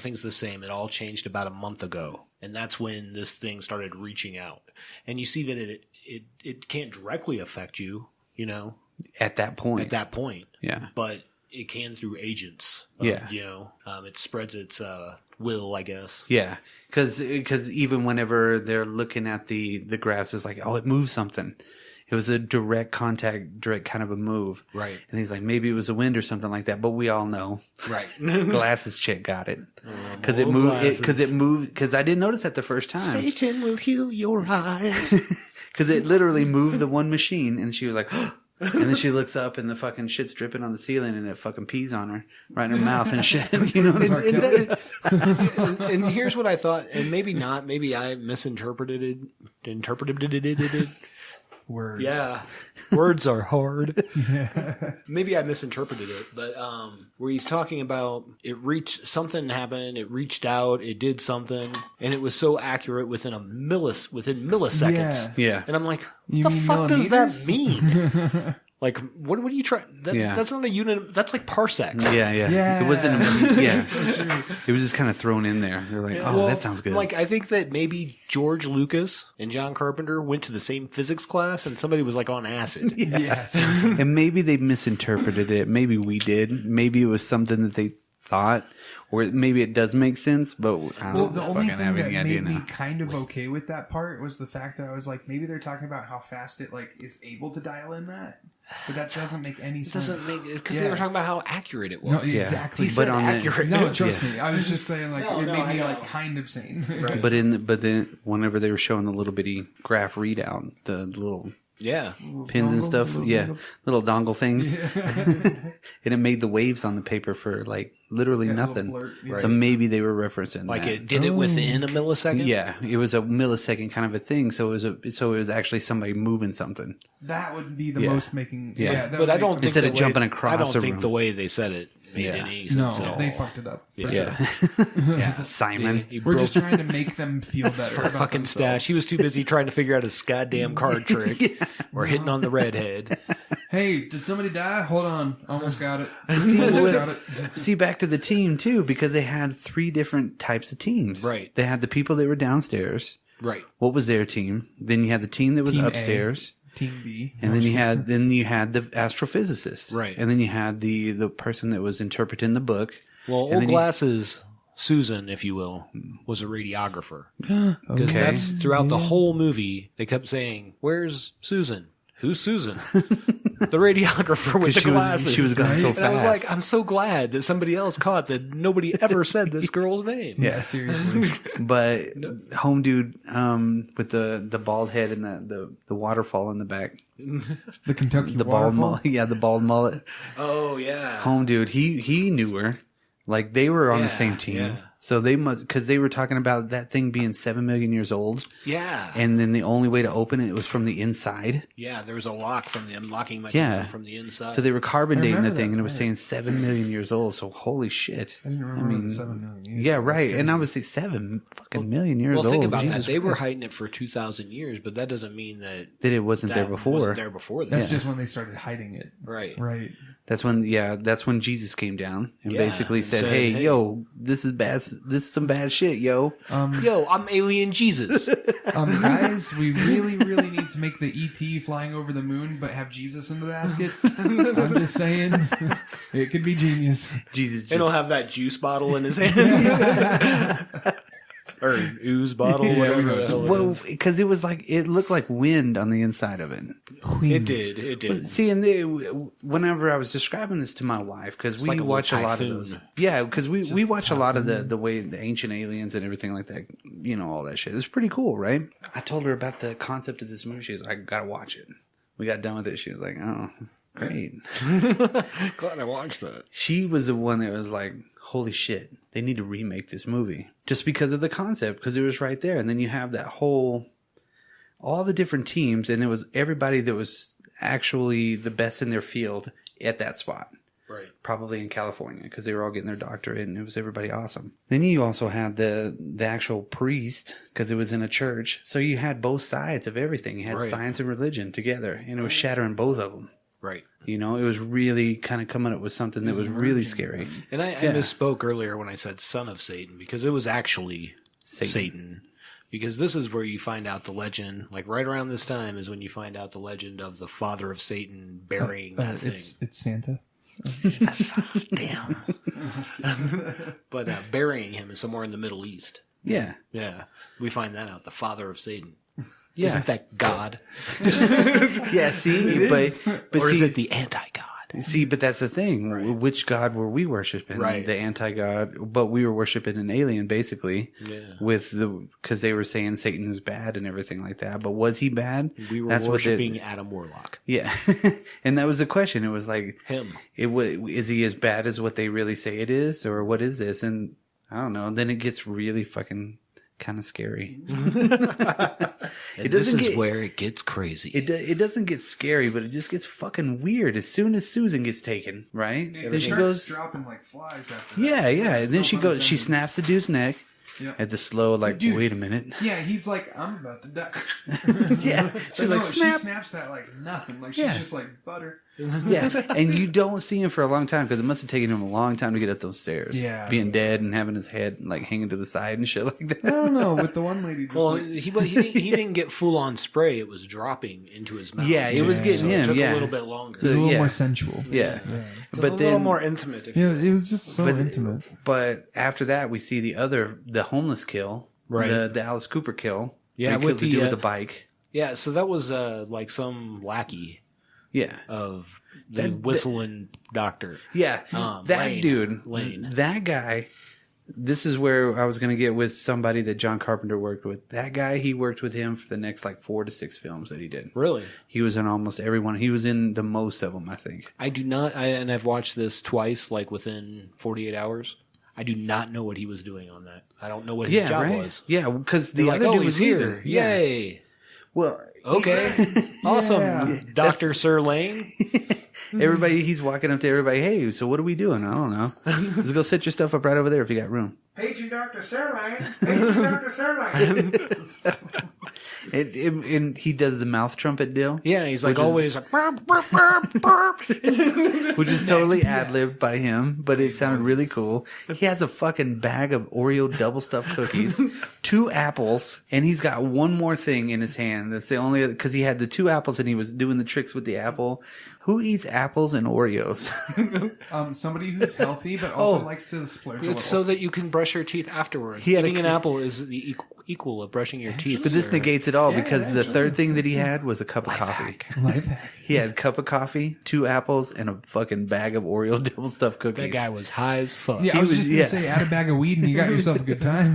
nothing's the same. It all changed about a month ago. And that's when this thing started reaching out. And you see that it can't directly affect you, you know. At that point. Yeah. But it can through agents. Yeah. You know, it spreads its will, I guess. Yeah. Because even whenever they're looking at the graphs, it's like, oh, it moved something. It was a direct contact, direct kind of a move. Right. And he's like, maybe it was a wind or something like that. But we all know. Right. Glasses chick got it. Because it moved. Because I didn't notice that the first time. Satan will heal your eyes. Because it literally moved the one machine. And she was like, and then she looks up and the fucking shit's dripping on the ceiling and it fucking pees on her right in her mouth and shit. You know? And here's what I thought, and maybe not. Maybe I misinterpreted it. Words. Yeah. Words are hard. Maybe I misinterpreted it, but where he's talking about something happened, it reached out, it did something, and it was so accurate within within milliseconds. Yeah. And I'm like, You what the mean fuck does that millimeters? mean? Like, what are you trying? That's not a unit. That's like parsecs. Yeah. It wasn't. So true. It was just kind of thrown in there. They're like, oh, Well, that sounds good. Like, I think that maybe George Lucas and John Carpenter went to the same physics class, and somebody was like on acid. Yeah, seriously. And maybe they misinterpreted it. Maybe we did. Maybe it was something that they thought, or maybe it does make sense. But I don't The only fucking thing have that any idea made me now. kind of okay with that part was the fact that I was like, maybe they're talking about how fast it like is able to dial in that, but that doesn't make any sense. Doesn't make because they were talking about how accurate it was. No, exactly. He said accurate. No, trust me. I was just saying, like, it made me like kind of sane. Right. But then whenever they were showing the little bitty graph readout, the little Yeah. pins and stuff, little dongle things, and it made the waves on the paper for like literally nothing. Blurt, So maybe they were referencing Like that. it did it within a millisecond? Yeah, it was a millisecond kind of a thing. So it was actually somebody moving something. That would be the most making. Yeah. That But I don't think Instead the of way- jumping across I don't a think room. the way they said it made any sense at all. they fucked it up. Yeah, Simon. He We're broke just trying to make them feel better for a about fucking themselves. stash. He was too busy trying to figure out his goddamn card trick. Or hitting on the redhead. Hey, did somebody die? Hold on, almost got it. See, Almost got it. see, back to the team too, because they had 3 different types of teams. Right. They had the people that were downstairs. Right. What was their team? Then you had the team that was Team A. upstairs. Team B. And then you had the astrophysicist. Right. And then you had the person that was interpreting the book. Well, And old then glasses, Susan, if you will, was a radiographer. Because Okay. that's throughout the whole movie, they kept saying, "Where's Susan? Who's Susan?" The radiographer with the glasses. she was going so And I was fast. like, I'm so glad that somebody else caught that nobody ever said this girl's name. Yeah, seriously. But home dude with the bald head and the waterfall in the back. The Kentucky The bald waterfall. mullet. Yeah, the bald mullet. Oh, yeah. Home dude, he knew her. Like they were on the same team. yeah. So they must, because they were talking about that thing being 7 million years old. Yeah. And then the only way to open it was from the inside. Yeah, there was a lock from the unlocking mechanism Yeah. from the inside. So they were carbon I dating the remember thing that, and it was right. saying 7 million years old. So holy shit. I didn't remember the 7 million years. Yeah, That's right. good. And I was like 7 fucking million years old. Well, think about Jesus that. They were Christ. hiding it for 2,000 years, but that doesn't mean that That it wasn't there that before. wasn't there before that. That's just when they started hiding it. Right. Right. That's when Jesus came down and Yeah, basically and said, said, hey, hey. yo, this is bad. This is some bad shit, yo. Yo, I'm Alien Jesus. Guys, we really, really need to make the ET flying over the moon, but have Jesus in the basket. I'm just saying, it could be genius. Jesus And he'll just have that juice bottle in his hand. Or an ooze bottle, whatever the hell it well, is. because it was like it looked like wind on the inside of it. It did. It did. See, and whenever I was describing this to my wife, because we like a watch a little lot of typhoon. those. Yeah, because we watch a lot of the way the ancient aliens and everything like that. You know, all that shit. It's pretty cool, right? I told her about the concept of this movie. She was like, I gotta watch it. We got done with it. She was like, oh, great. Glad I watched that. She was the one that was like, holy shit, they need to remake this movie. Just because of the concept, because it was right there. And then you have that all the different teams, and it was everybody that was actually the best in their field at that spot. Right. Probably in California, because they were all getting their doctorate, and it was everybody awesome. Then you also had the actual priest, because it was in a church. So you had both sides of everything. You had Right. science and religion together, and it was shattering both of them. Right. You know, it was really kind of coming up with something that was really scary. And I misspoke earlier when I said son of Satan, because it was actually Satan. Because this is where you find out the legend, like right around this time is when you find out the legend of the father of Satan burying that thing. It's Santa. Damn. But burying him is somewhere in the Middle East. Yeah. Yeah. We find that out, the father of Satan. Yeah. Isn't that God? Yeah, see? But Or see, is it the anti-God? See, but that's the thing. Right. Which God were we worshiping? Right. The anti-God. But we were worshiping an alien, basically. Yeah. Because they were saying Satan's bad and everything like that. But was he bad? We were That's worshiping Adam Warlock. Yeah. And that was the question. It was like, Him. Is he as bad as what they really say it is? Or what is this? And I don't know. Then it gets really fucking kind of scary. This is where it gets crazy. It doesn't get scary, but it just gets fucking weird as soon as Susan gets taken, right? Then she goes dropping like flies after that. Yeah. And then she snaps the dude's neck at the slow, like, Dude. wait a minute. Yeah, he's like, I'm about to die. Yeah. She's like, snap. She snaps that like nothing. Like she's just like butter. Yeah. And you don't see him for a long time because it must have taken him a long time to get up those stairs. Yeah. Being dead and having his head like hanging to the side and shit like that. I don't know. With the one lady, just Well, like, he didn't get full on spray. It was dropping into his mouth. Yeah, it was getting so him. It took Yeah. a little bit longer. it was a little yeah. more sensual. Yeah. It was But a little then more intimate. If Yeah, it was just so intimate. But after that, we see the homeless kill, Right. The Alice Cooper kill. Yeah, Where he with kills the the, dude with the bike. Yeah, so that was like some lackey Yeah, of the whistling doctor. yeah. That Lane. dude, Lane. that guy. This is where I was going to get with somebody that John Carpenter worked with. That guy, he worked with him for the next like 4 to 6 films that he did. Really? He was in almost every one. He was in the most of them, I think. I do not, and I've watched this twice, like within 48 hours. I do not know what he was doing on that. I don't know what his job was. Yeah, because the They're other like, dude oh, was he's here. here. Yay. Well, Okay. Awesome. Yeah. Dr. Sir Lane. everybody, he's walking up to everybody. Hey, so what are we doing? I don't know. Let's go set your stuff up right over there if you got room. Paging Dr. Sirline. Paging Dr. Sirline. And he does the mouth trumpet deal. Yeah, he's like Which is- always like, burp, burp, burp, burp. Which is totally ad-libbed by him, but it sounded really cool. He has a fucking bag of Oreo double stuffed cookies, 2 apples, and he's got one more thing in his hand. That's the only, because he had the 2 apples and he was doing the tricks with the apple. Who eats apples and Oreos? Somebody who's healthy but also likes to splurge a little. It's so that you can brush your teeth afterwards. He had Eating a- an apple is the equal of brushing your teeth. But this sir. negates it all because the third thing that he had was a cup of coffee. hack. Life hack. He had a cup of coffee, 2 apples, and a fucking bag of Oreo double stuffed cookies. That guy was high as fuck. Yeah, I was was- just gonna yeah. say, add a bag of weed and you got yourself a good time.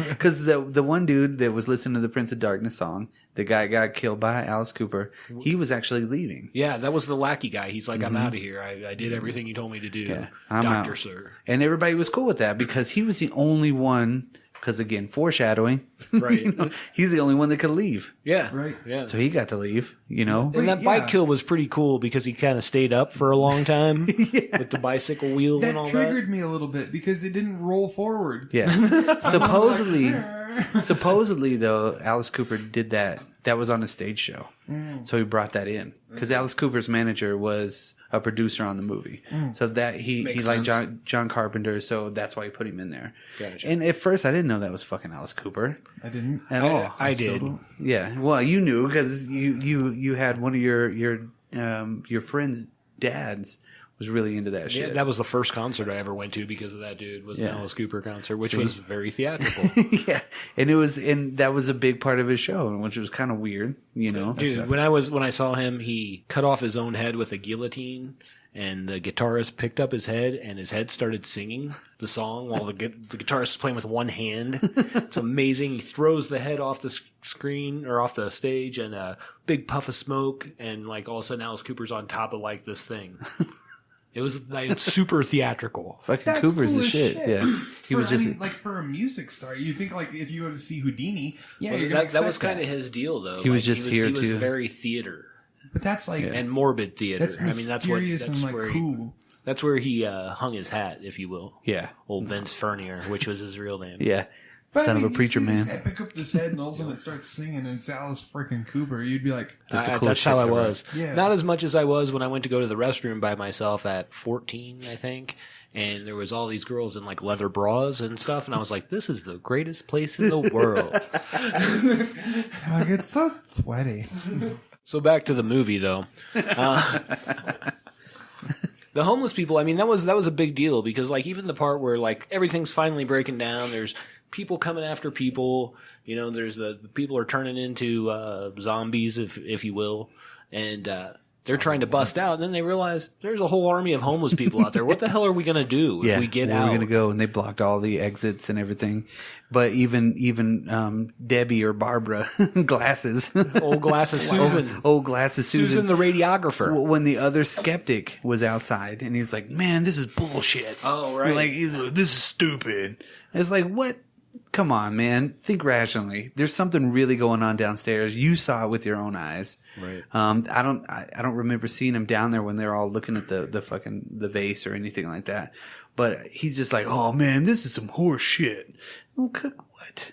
Because the one dude that was listening to the Prince of Darkness song, the guy got killed by Alice Cooper, he was actually leaving. Yeah, that was the lackey guy. He's like, I'm out of here. I did everything you told me to do. Yeah, I'm Dr. out. Sir. And everybody was cool with that because he was the only one, because again, foreshadowing. Right. You know, he's the only one that could leave. Yeah. Right. Yeah. So he got to leave, you know? And that yeah. bike kill was pretty cool because he kind of stayed up for a long time with the bicycle wheel and all That triggered me a little bit because it didn't roll forward. Yeah. Supposedly though, Alice Cooper did that. That was on a stage show. So he brought that in. Because Alice Cooper's manager was a producer on the movie. So that he Makes liked sense. John Carpenter, so that's why he put him in there. Gotcha. And at first I didn't know that was fucking Alice Cooper I didn't. at all. I Still did. don't. Yeah. Well, you knew because you had one of your friend's dads was really into that Yeah, shit. that was the first concert I ever went to because of that dude. Was an Yeah. Alice Cooper concert, which See? was very theatrical. Yeah, and that was a big part of his show, which was kind of weird, you know. Dude, when I saw him, he cut off his own head with a guillotine, and the guitarist picked up his head, and his head started singing the song while the guitarist is playing with one hand. It's amazing. He throws the head off the screen or off the stage, and a big puff of smoke, and like all of a sudden Alice Cooper's on top of like this thing. It was like super theatrical. Fucking That's Cooper's cool the as shit. shit. Yeah, he was just like for a music star. You think like if you go to see Houdini, yeah, Well, you're gonna that was expect kind of his deal, though. He was just here He was to- very theater But that's like and morbid theater. that's I mean, that's what mysterious that's and like where cool. that's where he hung his hat, if you will. yeah, Old Vince Furnier, which was his real name. yeah. But Son I mean, of a preacher you see this man. guy pick up this head and all of a sudden it starts singing and it's Alice freaking Cooper. You'd be like, That's the That's coolest how shit I ever. was. Yeah. Not as much as I was when I went to go to the restroom by myself at 14, I think. And there was all these girls in like leather bras and stuff. And I was like, this is the greatest place in the world. I get so sweaty. So back to the movie, though. The homeless people, I mean, that was a big deal because, like, even the part where, like, everything's finally breaking down, there's people coming after people, you know, there's the people are turning into zombies, if you will, and they're trying to bust out, and then they realize there's a whole army of homeless people out there. What the hell are we going to do if we get where out? We're gonna go, and they blocked all the exits and everything. But even Debbie or Barbara, glasses, Old glasses Susan. old glasses Susan the radiographer. When the other skeptic was outside, and he's like, "Man, this is bullshit." Oh, right. Like, this is stupid. It's like, what? Come on, man. Think rationally. There's something really going on downstairs. You saw it with your own eyes. Right. I don't remember seeing him down there when they're all looking at the vase or anything like that. But he's just like, oh man, this is some horse shit. Okay, what?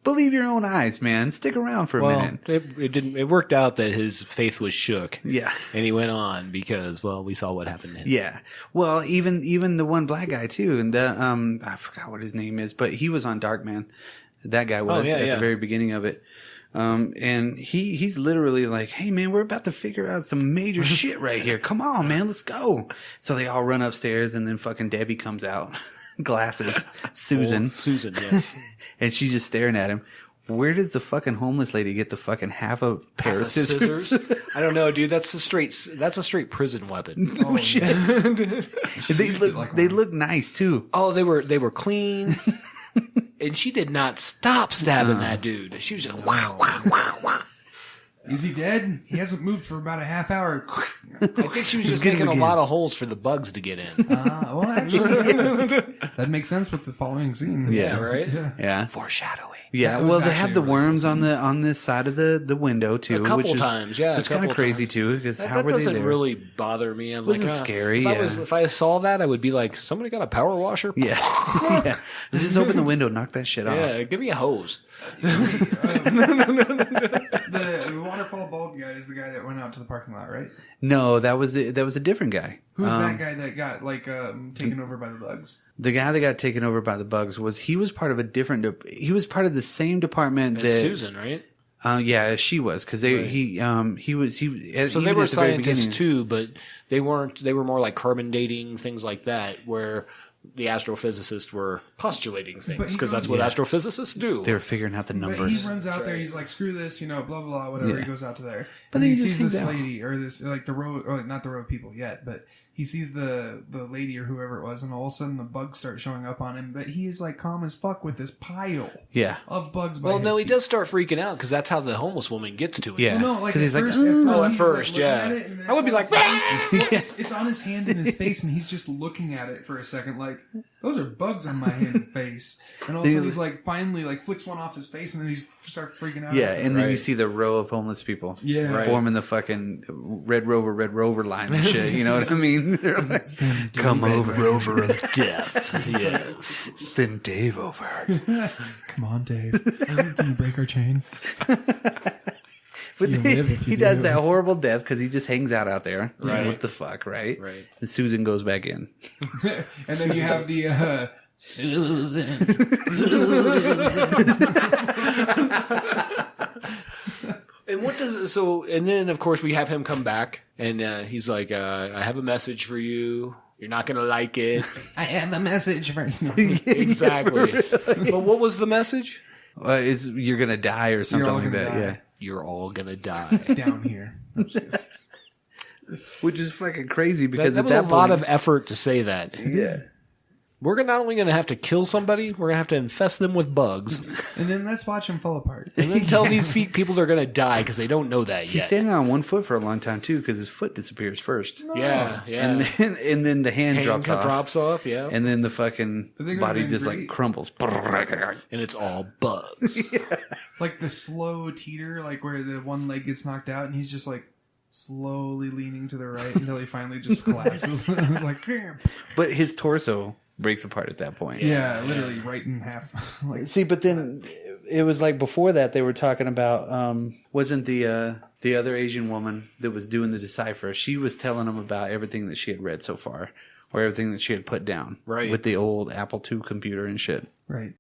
Believe your own eyes, man. Stick around for a minute. It didn't. It worked out that his faith was shook. Yeah. And he went on because, well, we saw what happened to him. Yeah. Well, even the one black guy too, and I forgot what his name is, but he was on Darkman. That guy was at the very beginning of it. And he's literally like, hey man, we're about to figure out some major shit right here. Come on, man, let's go. So they all run upstairs, and then fucking Debbie comes out, glasses, Susan, Susan, yes. and she's just staring at him. Where does the fucking homeless lady get the fucking half a pair of scissors? I don't know, dude. That's a straight prison weapon. Oh shit! They look nice too. Oh, they were clean. And she did not stop stabbing that dude. She was just wow, wow, wow, wow. Is he dead? He hasn't moved for about a half hour. I think she was just making a lot of holes for the bugs to get in. Well, actually, that makes sense with the following scene. Yeah, right? Yeah. Foreshadowing. Yeah, That was well, they have actually the a really worms on this side of the window too, A couple which is times, yeah, it's a couple kind of crazy times. too. Because how That were they doesn't there? really bother me. I'm Wasn't like, scary, If I saw that, I would be like, somebody got a power washer? Yeah, yeah. Just open the window, knock that shit off. Yeah, give me a hose. The waterfall bald guy is the guy that went out to the parking lot, right? No, that was a different guy. Who's that guy that got taken over by the bugs? The guy that got taken over by the bugs he was part of a different. He was part of the same department It's that Susan, right? Yeah, she was because he was. So they were scientists too, but they weren't. They were more like carbon dating, things like that, where the astrophysicists were postulating But things he goes- because that's what astrophysicists do. They were figuring out the But numbers. he runs out there. He's like, "Screw this," blah blah blah, whatever. Yeah. He goes out to there, But and then he he just sees this hangs out. lady or this like the row, or not the row of people yet, but he sees the lady or whoever it was, and all of a sudden the bugs start showing up on him. But he is like calm as fuck with this pile Yeah, of bugs. Well, by no, his he feet. does start freaking out because that's how the homeless woman gets to him. yeah. Well, no, like 'Cause at he's like, first, at he's, first, like, looking yeah. at it, and then I would be it's like, it's on his hand in his face, and he's just looking at it for a second, like those are bugs on my hand and face. And all of a sudden, he's like finally like flicks one off his face, and then he starts freaking out. Yeah, after and that. then you see the row of homeless people. Yeah. Right. Forming the fucking Red Rover line and shit. You know what I mean? They're like, come over. Rover of death. Yes. Then Dave over. Come on, Dave. Can you break our chain? But You live if you he does do. that horrible death because he just hangs out there. Right. What the fuck, right? Right. And Susan goes back in. And then you have the And what does so? And then of course we have him come back, and he's like, "I have a message for you. You're not gonna like it." I have the message for Exactly. But what was the message? Is you're gonna die or something all like gonna that? die. Yeah. You're all gonna die. down here. Which is fucking crazy because that at was that a lot point, of effort to say that. yeah. We're not only going to have to kill somebody, we're going to have to infest them with bugs, And then let's watch him fall apart. and then tell these people they're going to die because they don't know that He's yet. standing on one foot for a long time too because his foot disappears first. Yeah, yeah. And then the hand Hand drops off. yeah, And then the fucking But they're gonna body be just like great. crumbles. and it's all bugs. Like the slow teeter, like where the one leg gets knocked out, and he's just like slowly leaning to the right until he finally just collapses. It's like, "Damn." But his torso breaks apart at that point. Yeah, literally right in half. Like, See, but then it was like before that they were talking about wasn't the other Asian woman that was doing the decipher? She was telling them about everything that she had read so far, or everything that she had put down, right, with the old Apple II computer and shit. Right.